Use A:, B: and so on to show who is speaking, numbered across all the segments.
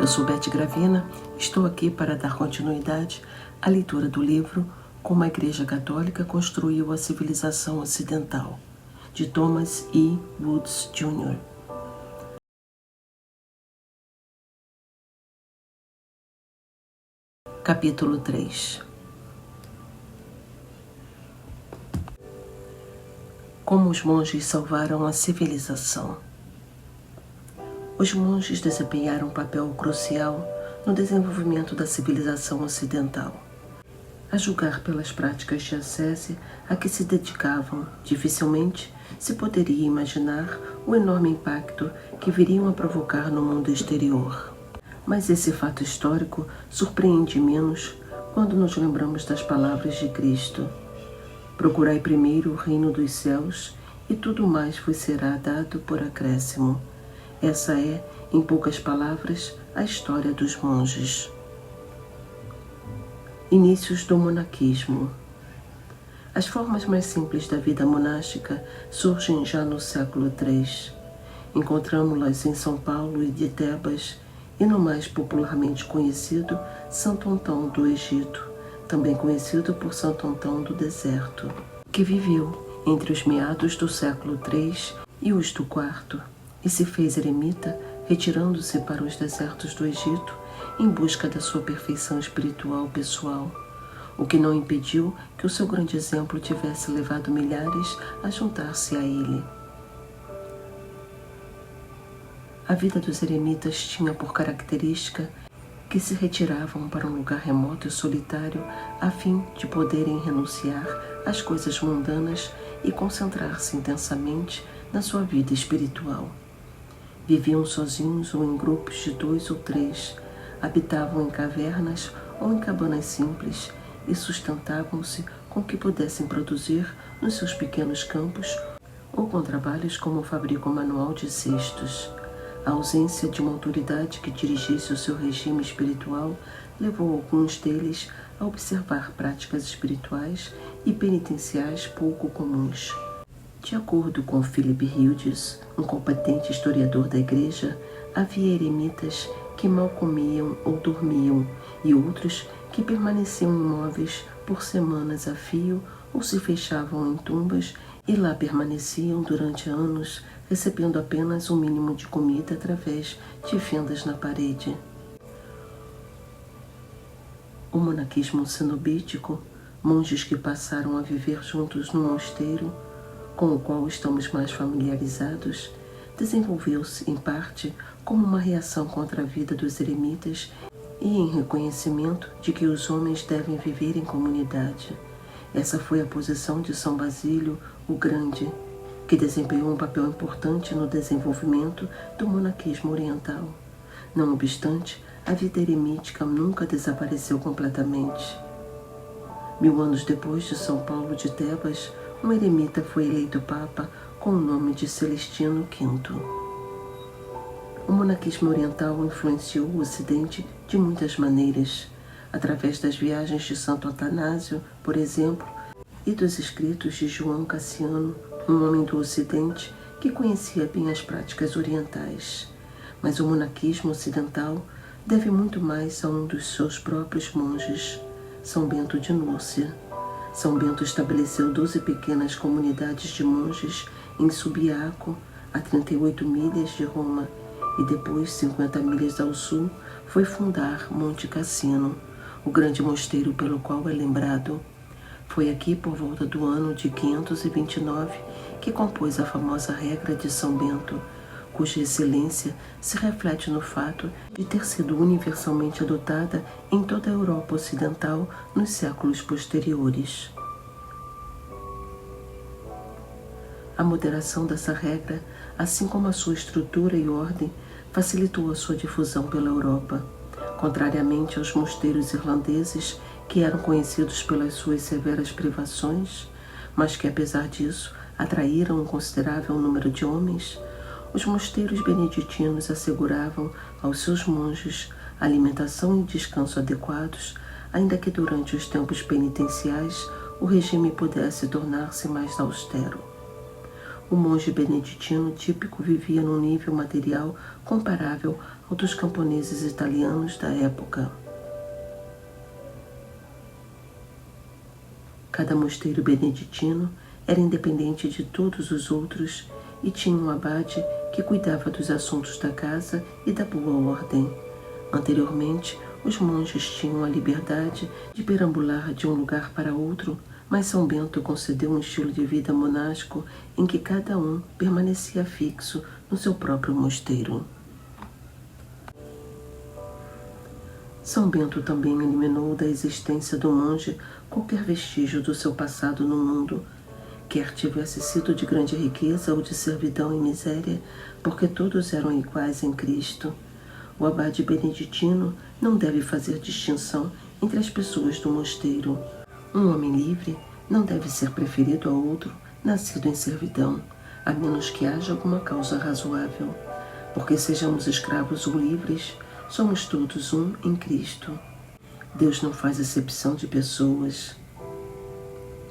A: Eu sou Beth Gravina, estou aqui para dar continuidade à leitura do livro Como a Igreja Católica Construiu a Civilização Ocidental, de Thomas E. Woods Jr. Capítulo 3. Como os monges salvaram a civilização. Os monges desempenharam um papel crucial no desenvolvimento da civilização ocidental. A julgar pelas práticas de ascese a que se dedicavam, dificilmente se poderia imaginar o enorme impacto que viriam a provocar no mundo exterior. Mas esse fato histórico surpreende menos quando nos lembramos das palavras de Cristo: procurai primeiro o reino dos céus e tudo mais vos será dado por acréscimo. Essa é, em poucas palavras, a história dos monges. Inícios do monaquismo. As formas mais simples da vida monástica surgem já no século III. Encontramos-las em São Paulo e de Tebas e no mais popularmente conhecido Santo Antão do Egito, também conhecido por Santo Antão do Deserto, que viveu entre os meados do século III e os do IV, e se fez eremita, retirando-se para os desertos do Egito em busca da sua perfeição espiritual pessoal, o que não impediu que o seu grande exemplo tivesse levado milhares a juntar-se a ele. A vida dos eremitas tinha por característica que se retiravam para um lugar remoto e solitário a fim de poderem renunciar às coisas mundanas e concentrar-se intensamente na sua vida espiritual. Viviam sozinhos ou em grupos de 2 ou 3, habitavam em cavernas ou em cabanas simples e sustentavam-se com o que pudessem produzir nos seus pequenos campos ou com trabalhos como o fabrico manual de cestos. A ausência de uma autoridade que dirigisse o seu regime espiritual levou alguns deles a observar práticas espirituais e penitenciais pouco comuns. De acordo com Philip Hughes, um competente historiador da Igreja, havia eremitas que mal comiam ou dormiam e outros que permaneciam imóveis por semanas a fio ou se fechavam em tumbas e lá permaneciam durante anos, recebendo apenas um mínimo de comida através de fendas na parede. O monaquismo cenobítico, monges que passaram a viver juntos no mosteiro, com o qual estamos mais familiarizados, desenvolveu-se, em parte, como uma reação contra a vida dos eremitas e em reconhecimento de que os homens devem viver em comunidade. Essa foi a posição de São Basílio o Grande, que desempenhou um papel importante no desenvolvimento do monaquismo oriental. Não obstante, a vida eremítica nunca desapareceu completamente. 1000 anos depois de São Paulo de Tebas, um eremita foi eleito Papa com o nome de Celestino V. O monaquismo oriental influenciou o Ocidente de muitas maneiras, através das viagens de Santo Atanásio, por exemplo, e dos escritos de João Cassiano, um homem do Ocidente que conhecia bem as práticas orientais. Mas o monaquismo ocidental deve muito mais a um dos seus próprios monges, São Bento de Núrcia. São Bento estabeleceu 12 pequenas comunidades de monges em Subiaco, a 38 milhas de Roma, e depois, 50 milhas ao sul, foi fundar Monte Cassino, o grande mosteiro pelo qual é lembrado. Foi aqui, por volta do ano de 529, que compôs a famosa regra de São Bento, cuja excelência se reflete no fato de ter sido universalmente adotada em toda a Europa Ocidental nos séculos posteriores. A moderação dessa regra, assim como a sua estrutura e ordem, facilitou a sua difusão pela Europa, contrariamente aos mosteiros irlandeses, que eram conhecidos pelas suas severas privações, mas que, apesar disso, atraíram um considerável número de homens. Os mosteiros beneditinos asseguravam aos seus monges alimentação e descanso adequados, ainda que durante os tempos penitenciais o regime pudesse tornar-se mais austero. O monge beneditino típico vivia num nível material comparável ao dos camponeses italianos da época. Cada mosteiro beneditino era independente de todos os outros e tinha um abade que cuidava dos assuntos da casa e da boa ordem. Anteriormente, os monges tinham a liberdade de perambular de um lugar para outro, mas São Bento concedeu um estilo de vida monástico em que cada um permanecia fixo no seu próprio mosteiro. São Bento também eliminou da existência do monge qualquer vestígio do seu passado no mundo, quer tivesse sido de grande riqueza ou de servidão e miséria, porque todos eram iguais em Cristo. O abade beneditino não deve fazer distinção entre as pessoas do mosteiro. Um homem livre não deve ser preferido a outro nascido em servidão, a menos que haja alguma causa razoável. Porque sejamos escravos ou livres, somos todos um em Cristo. Deus não faz acepção de pessoas.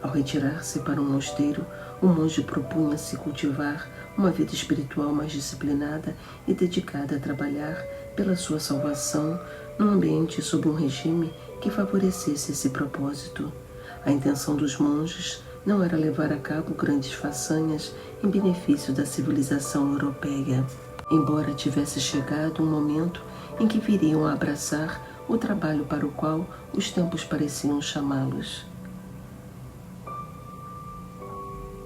A: Ao retirar-se para um mosteiro, o monge propunha-se cultivar uma vida espiritual mais disciplinada e dedicada a trabalhar pela sua salvação num ambiente sob um regime que favorecesse esse propósito. A intenção dos monges não era levar a cabo grandes façanhas em benefício da civilização europeia, embora tivesse chegado um momento em que viriam a abraçar o trabalho para o qual os tempos pareciam chamá-los.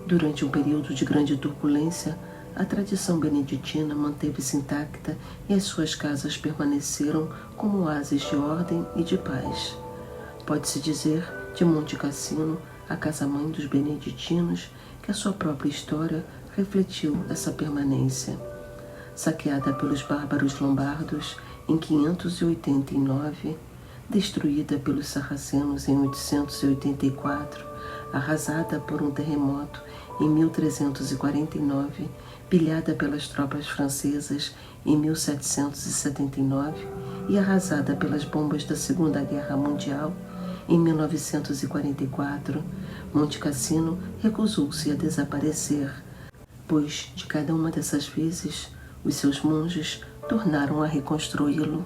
A: Durante um período de grande turbulência, a tradição beneditina manteve-se intacta e as suas casas permaneceram como oásis de ordem e de paz. Pode-se dizer, de Monte Cassino, a casa-mãe dos beneditinos, que a sua própria história refletiu essa permanência. Saqueada pelos bárbaros lombardos em 589, destruída pelos sarracenos em 884, arrasada por um terremoto em 1349, pilhada pelas tropas francesas em 1779 e arrasada pelas bombas da Segunda Guerra Mundial em 1944, Monte Cassino recusou-se a desaparecer, pois de cada uma dessas vezes os seus monges tornaram a reconstruí-lo.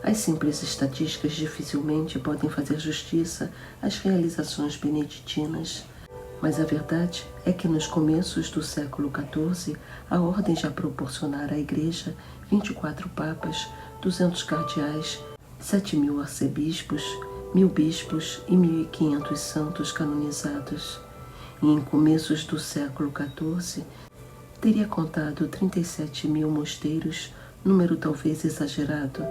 A: As simples estatísticas dificilmente podem fazer justiça às realizações beneditinas, mas a verdade é que nos começos do século XIV, a ordem já proporcionara à Igreja 24 papas, 200 cardeais, 7.000 arcebispos, 1.000 bispos e 1.500 santos canonizados. E em começos do século XIV, teria contado 37.000 mosteiros, número talvez exagerado,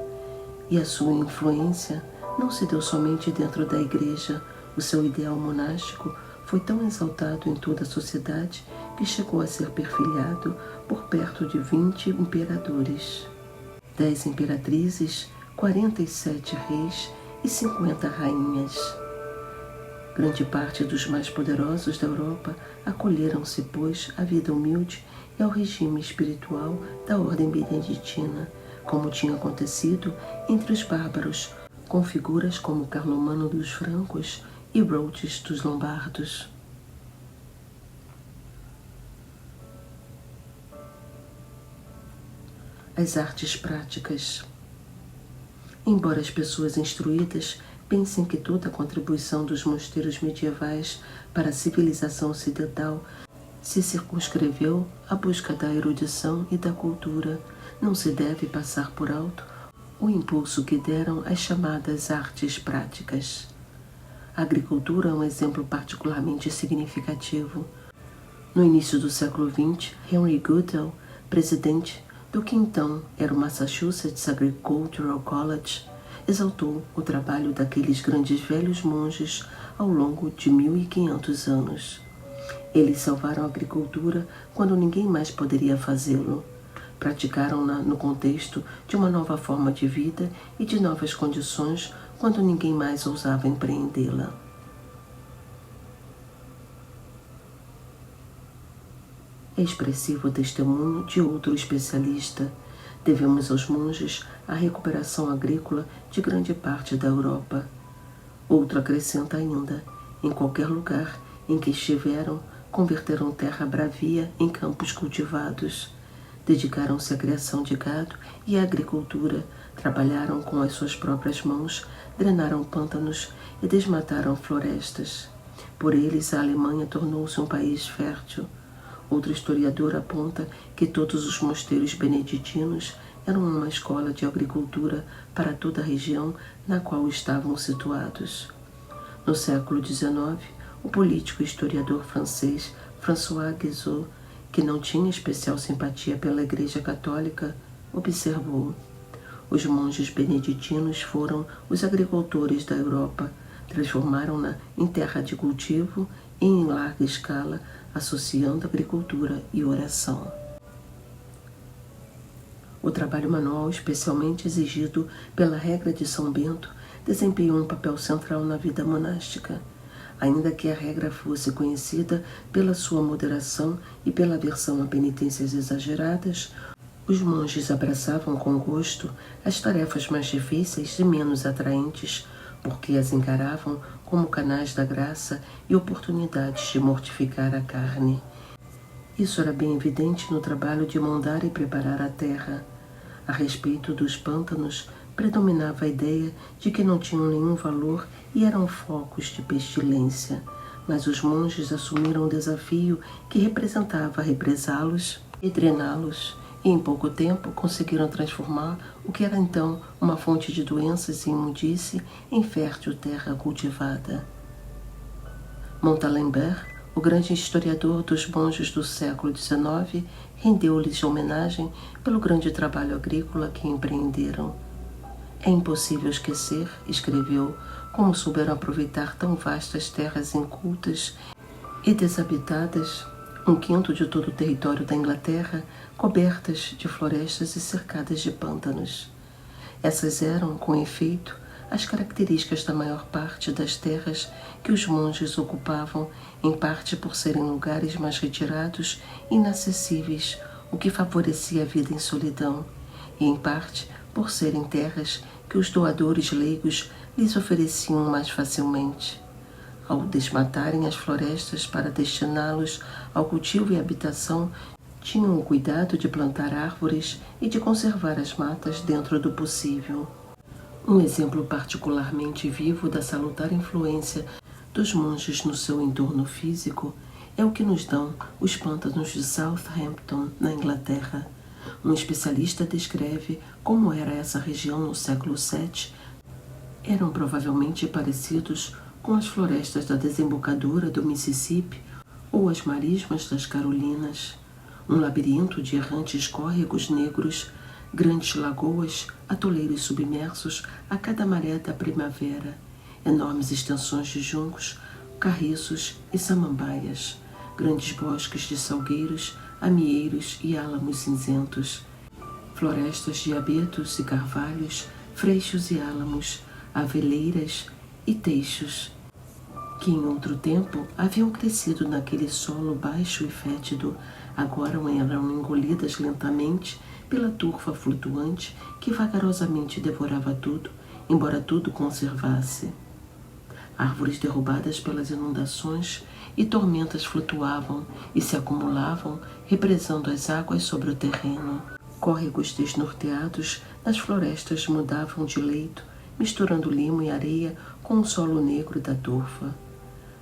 A: e a sua influência não se deu somente dentro da Igreja. O seu ideal monástico foi tão exaltado em toda a sociedade que chegou a ser perfilhado por perto de 20 imperadores, 10 imperatrizes, 47 reis e 50 rainhas. Grande parte dos mais poderosos da Europa acolheram-se, pois, à vida humilde e ao regime espiritual da ordem beneditina, como tinha acontecido entre os bárbaros, com figuras como Carlomano dos francos e Rhodes dos lombardos. As artes práticas. Embora as pessoas instruídas pensem que toda a contribuição dos mosteiros medievais para a civilização ocidental se circunscreveu à busca da erudição e da cultura, não se deve passar por alto o impulso que deram as chamadas artes práticas. A agricultura é um exemplo particularmente significativo. No início do século XX, Henry Goodell, presidente do que então era o Massachusetts Agricultural College, exaltou o trabalho daqueles grandes velhos monges ao longo de 1.500 anos. Eles salvaram a agricultura quando ninguém mais poderia fazê-lo. Praticaram-na no contexto de uma nova forma de vida e de novas condições quando ninguém mais ousava empreendê-la. É expressivo o testemunho de outro especialista. Devemos aos monges a recuperação agrícola de grande parte da Europa. Outro acrescenta ainda: em qualquer lugar em que estiveram, converteram terra bravia em campos cultivados. Dedicaram-se à criação de gado e à agricultura, trabalharam com as suas próprias mãos, drenaram pântanos e desmataram florestas. Por eles, a Alemanha tornou-se um país fértil. Outro historiador aponta que todos os mosteiros beneditinos eram uma escola de agricultura para toda a região na qual estavam situados. No século XIX, o político e historiador francês François Guizot, que não tinha especial simpatia pela Igreja Católica, observou: os monges beneditinos foram os agricultores da Europa, transformaram-na em terra de cultivo e em larga escala, associando agricultura e oração. O trabalho manual, especialmente exigido pela regra de São Bento, desempenhou um papel central na vida monástica. Ainda que a regra fosse conhecida pela sua moderação e pela aversão a penitências exageradas, os monges abraçavam com gosto as tarefas mais difíceis e menos atraentes, porque as encaravam como canais da graça e oportunidades de mortificar a carne. Isso era bem evidente no trabalho de mondar e preparar a terra. A respeito dos pântanos, predominava a ideia de que não tinham nenhum valor e eram focos de pestilência, mas os monges assumiram o desafio que representava represá-los e drená-los, e em pouco tempo conseguiram transformar o que era então uma fonte de doenças e imundície em fértil terra cultivada. Montalembert, o grande historiador dos monges do século XIX, rendeu-lhes homenagem pelo grande trabalho agrícola que empreenderam. É impossível esquecer, escreveu, como souberam aproveitar tão vastas terras incultas e desabitadas, 1/5 de todo o território da Inglaterra, cobertas de florestas e cercadas de pântanos. Essas eram, com efeito, as características da maior parte das terras que os monges ocupavam, em parte por serem lugares mais retirados e inacessíveis, o que favorecia a vida em solidão, e em parte por serem terras que os doadores leigos lhes ofereciam mais facilmente. Ao desmatarem as florestas para destiná-los ao cultivo e habitação, tinham o cuidado de plantar árvores e de conservar as matas dentro do possível. Um exemplo particularmente vivo da salutar influência dos monges no seu entorno físico é o que nos dão os pântanos de Southampton, na Inglaterra. Um especialista descreve como era essa região no século VII. Eram provavelmente parecidos com as florestas da desembocadura do Mississippi ou as marismas das Carolinas. Um labirinto de errantes córregos negros, grandes lagoas, atoleiros submersos a cada maré da primavera, enormes extensões de juncos, carriços e samambaias, grandes bosques de salgueiros, amieiros e álamos cinzentos, florestas de abetos e carvalhos, freixos e álamos, aveleiras e teixos, que em outro tempo haviam crescido naquele solo baixo e fétido, agora eram engolidas lentamente pela turfa flutuante que vagarosamente devorava tudo, embora tudo conservasse. Árvores derrubadas pelas inundações e tormentas flutuavam e se acumulavam, represando as águas sobre o terreno. Córregos desnorteados nas florestas mudavam de leito, misturando limo e areia com o solo negro da turfa.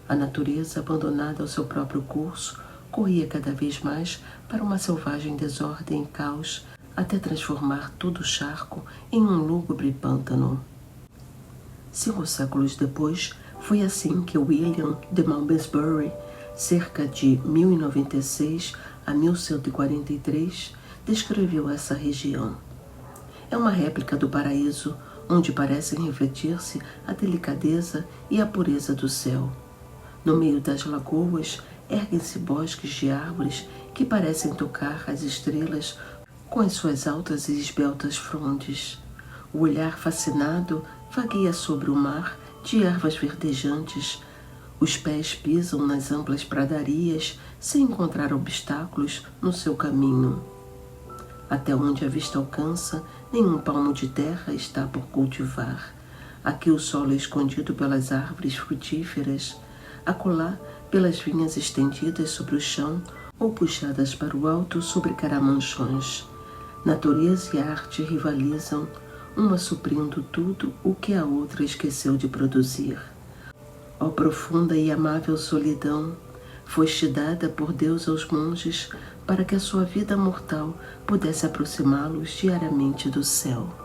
A: A natureza, abandonada ao seu próprio curso, corria cada vez mais para uma selvagem desordem e caos, até transformar todo o charco em um lúgubre pântano. 5 séculos depois, foi assim que William de Malmesbury, cerca de 1096 a 1143, descreveu essa região. É uma réplica do paraíso, onde parecem refletir-se a delicadeza e a pureza do céu. No meio das lagoas, erguem-se bosques de árvores que parecem tocar as estrelas com as suas altas e esbeltas frondes. O olhar fascinado vagueia sobre o mar de ervas verdejantes. Os pés pisam nas amplas pradarias sem encontrar obstáculos no seu caminho. Até onde a vista alcança, nenhum palmo de terra está por cultivar. Aqui o solo é escondido pelas árvores frutíferas, acolá pelas vinhas estendidas sobre o chão, ou puxadas para o alto sobre caramanchões. Natureza e arte rivalizam, uma suprindo tudo o que a outra esqueceu de produzir. Ó profunda e amável solidão, foste dada por Deus aos monges para que a sua vida mortal pudesse aproximá-los diariamente do céu.